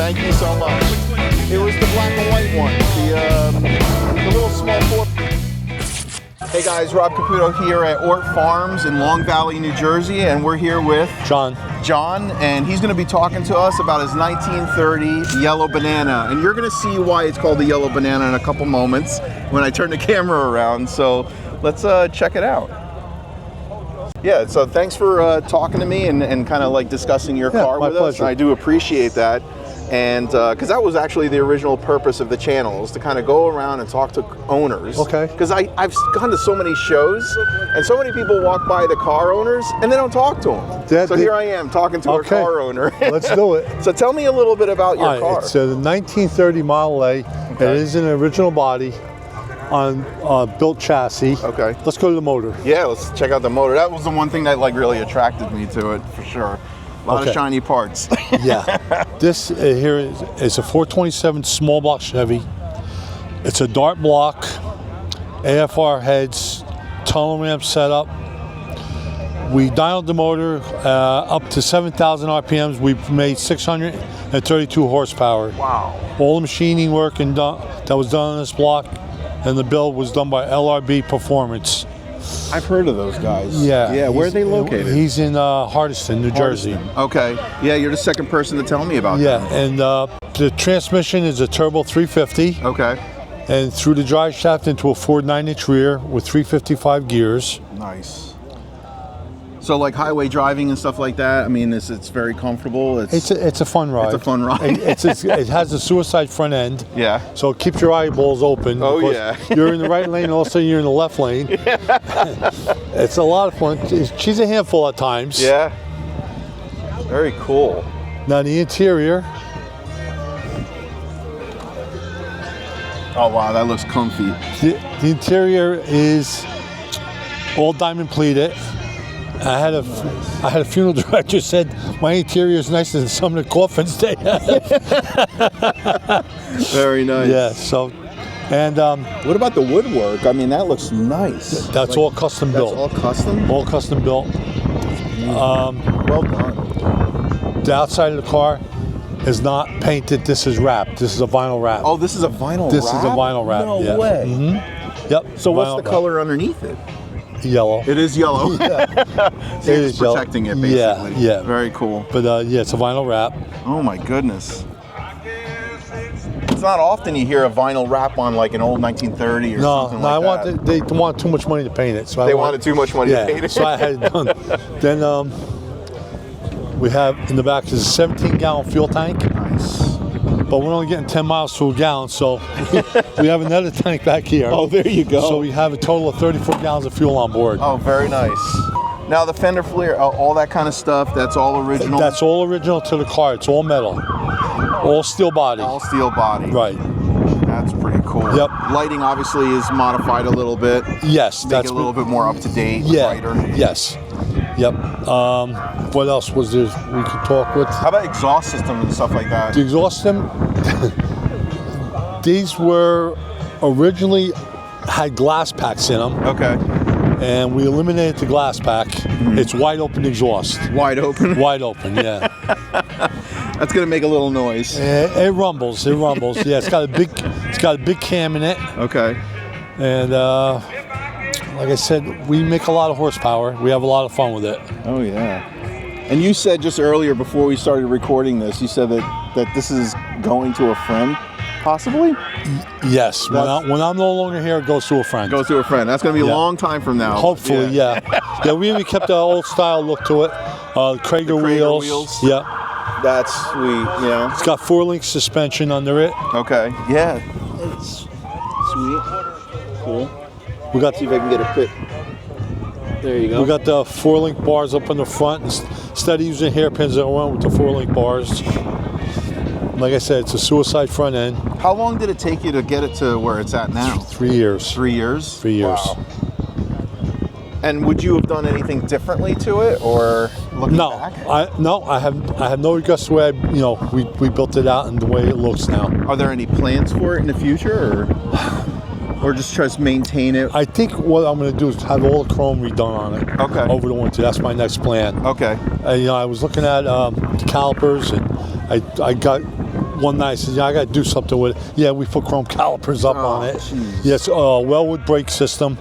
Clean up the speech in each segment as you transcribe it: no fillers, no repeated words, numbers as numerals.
Thank you so much. It was the black and white one, the little small four. Hey guys, Rob Caputo here at Ort Farms in Long Valley, New Jersey, and we're here with John, and he's going to be talking to us about his 1930 yellow banana, and you're going to see why it's called the yellow banana in a couple moments when I turn the camera around. So let's check it out. Yeah, so thanks for talking to me and kind of like discussing your car with us. I do appreciate that. And because that was actually the original purpose of the channel, is to kind of go around and talk to owners. Okay. Because I've gone to so many shows, and so many people walk by the car owners, and they don't talk to them. So here I am talking to a car owner. Let's do it. So tell me a little bit about your car. It's a 1930 Model A. It is an original body on built chassis. Okay. Let's go to the motor. Yeah, let's check out the motor. That was the one thing that like really attracted me to it, for sure. A lot of shiny parts. Yeah. This here is a 427 small block Chevy. It's a dart block, AFR heads, tunnel ramp setup. We dialed the motor up to 7,000 RPMs. We made 632 horsepower. Wow. All the machining work that was done on this block, and the build was done by LRB Performance. I've heard of those guys. Yeah. Yeah, where are they located? He's in Hardiston, New Jersey. Okay. Yeah, you're the second person to tell me about that. Yeah, and the transmission is a turbo 350. Okay. And through the drive shaft into a Ford 9-inch rear with 355 gears. Nice. So like highway driving and stuff like that, I mean, it's very comfortable. It's a fun ride. It's a fun ride. It has a suicide front end. Yeah. So it keeps your eyeballs open. Oh yeah. You're in the right lane, all of a sudden you're in the left lane. Yeah. It's a lot of fun. She's a handful at times. Yeah. Very cool. Now the interior. Oh wow, that looks comfy. The interior is all diamond pleated. I had a funeral director said my interior is nicer than some of the coffins they have. Very nice. Yeah. So, and what about the woodwork? I mean, that looks nice. That's like, all custom built. That's all custom. All custom built. Well done. The outside of the car is not painted. This is wrapped. This is a vinyl wrap. Oh, this is a vinyl wrap. This is a vinyl wrap. No way. Mm-hmm. Yep. So what's the color underneath it? Yellow. It is yellow. Yeah. So it is protecting it, basically. Yeah, yeah. Very cool. But yeah, it's a vinyl wrap. Oh my goodness. It's not often you hear a vinyl wrap on like an old 1930 or something like that. They want too much money to paint it. So they wanted too much money to paint it. So I had it done. Then we have in the back is a 17-gallon fuel tank. Nice. But we're only getting 10 miles to a gallon, so we have another tank back here. Oh, there you go. So we have a total of 34 gallons of fuel on board. Oh, very nice. Now the fender flare, all that kind of stuff, that's all original? That's all original to the car. It's all metal. All steel body. All steel body. Right. That's pretty cool. Yep. Lighting obviously is modified a little bit. Yes. Make it a little bit more up to date, brighter. Yes. Yep. What else was there we could talk with? How about exhaust system and stuff like that? The exhaust system, these were originally had glass packs in them. Okay. And we eliminated the glass pack. Mm-hmm. It's wide open exhaust. Wide open? Wide open, yeah. That's gonna make a little noise. It rumbles. It rumbles. Yeah, it's got a big cam in it. Okay. And like I said, we make a lot of horsepower. We have a lot of fun with it. Oh yeah. And you said just earlier before we started recording this, you said that this is going to a friend, possibly? Yes. When I'm no longer here, it goes to a friend. Goes to a friend. That's going to be a long time from now. Hopefully, yeah. Yeah, we even kept the old style look to it. Krager wheels. Yeah. That's sweet, you know. It's got 4-link suspension under it. Okay. Yeah. It's sweet. Cool. We got. See if I can get a fit. There you go. We got the 4-link bars up in the front. Instead of using hairpins, I went with the 4-link bars. Like I said, it's a suicide front end. How long did it take you to get it to where it's at now? 3 years. 3 years? 3 years. Wow. And would you have done anything differently to it, or looking back? I have no regrets the way we built it out and the way it looks now. Are there any plans for it in the future, or just try to maintain it? I think what I'm going to do is have all the chrome redone on it. Okay. Over the winter. That's my next plan. Okay. I was looking at the calipers, and I got one night, I said, yeah, I got to do something with it. Yeah, we put chrome calipers up on it. Geez. Yes, Wellwood brake system,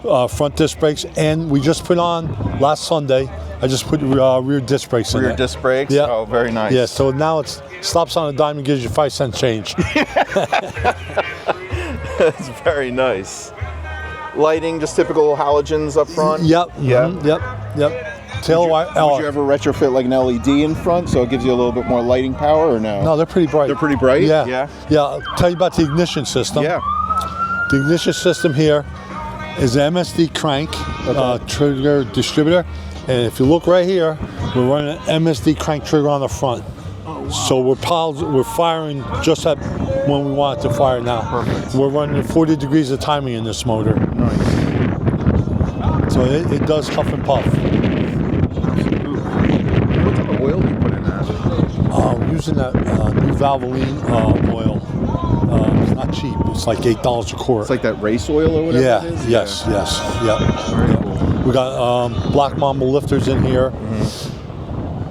front disc brakes, and we just put on, last Sunday, I just put rear disc brakes in it. Rear disc brakes? Yeah. Oh, very nice. Yeah, so now it stops on a dime and gives you 5-cent change. That's very nice. Lighting, just typical halogens up front? Yep. Yeah. Yep. Tail light. Would you ever retrofit like an LED in front so it gives you a little bit more lighting power, or no? No, they're pretty bright. They're pretty bright? Yeah. I'll tell you about the ignition system. Yeah. The ignition system here is an MSD crank trigger distributor. And if you look right here, we're running an MSD crank trigger on the front. Oh, wow. So we're firing just at when we want it to fire now. Perfect. We're running 40 degrees of timing in this motor. Nice. So it does huff and puff. What type of oil do you put in that? We're using that new Valvoline oil. It's not cheap. It's like $8 a quart. It's like that race oil or whatever it is? Yes. Very cool. We got Black Mamba lifters in here.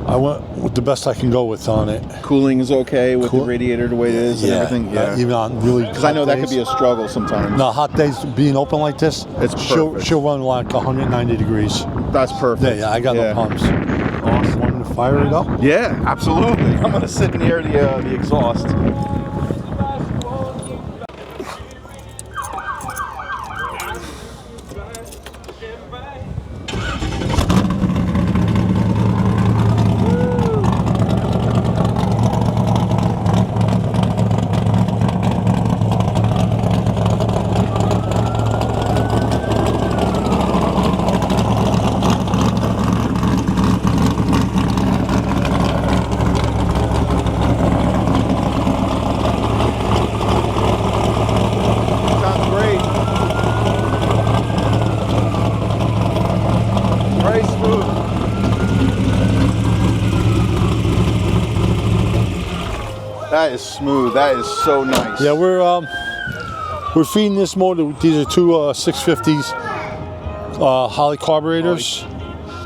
I went with the best I can go with on it. Cooling is okay with the radiator the way it is and everything? Yeah. Even on really because I know that could be a struggle sometimes. No, hot days being open like this, she'll run like 190 degrees. That's perfect. Yeah, I got no pumps. Awesome. Want to fire it up? Yeah, absolutely. I'm going to sit near the exhaust. That is smooth. That is so nice. Yeah, we're feeding this motor. These are two 650s Holley carburetors.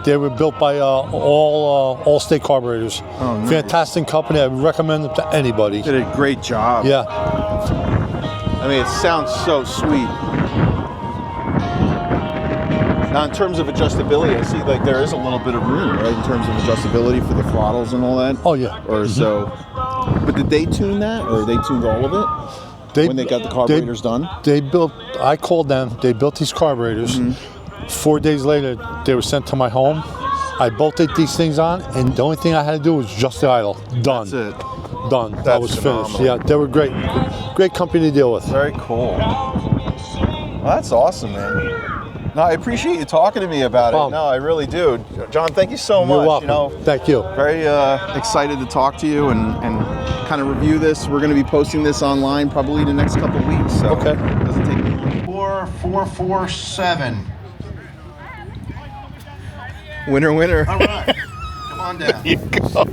They were built by all state carburetors. Oh, nice. Fantastic company. I recommend them to anybody. Did a great job. Yeah. I mean, it sounds so sweet. Now, in terms of adjustability, I see like there is a little bit of room, right, in terms of adjustability for the throttles and all that. Oh yeah. Or so. But did they tune that, or they tuned all of it when they got the carburetors done? They built. I called them. They built these carburetors. 4 days later, they were sent to my home. I bolted these things on, and the only thing I had to do was adjust the idle. Done. That's it. Done. That's I was finished. Yeah, they were great. Great company to deal with. Very cool. Well, that's awesome, man. No, I appreciate you talking to me about it. No, I really do. John, thank you so much. You're welcome. You know, thank you. Very excited to talk to you and kind of review this. We're going to be posting this online probably the next couple of weeks. So okay. It doesn't take 4447. Winner, winner. All right. Come on down. There you go.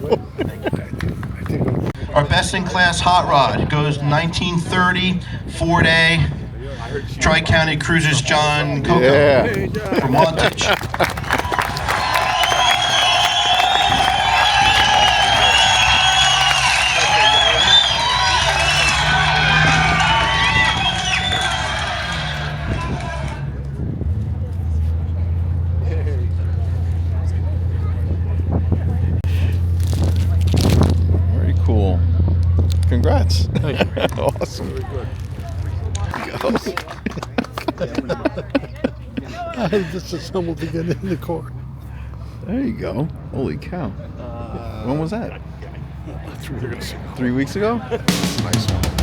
Our best-in-class hot rod goes 1930 Ford-A. Tri-County Cruisers John Coco from Montage. Very cool. Congrats. Thank you. Awesome. Very good. I had just assembled to get in the car. There you go. Holy cow. When was that? 3 weeks ago. 3 weeks ago? Nice one.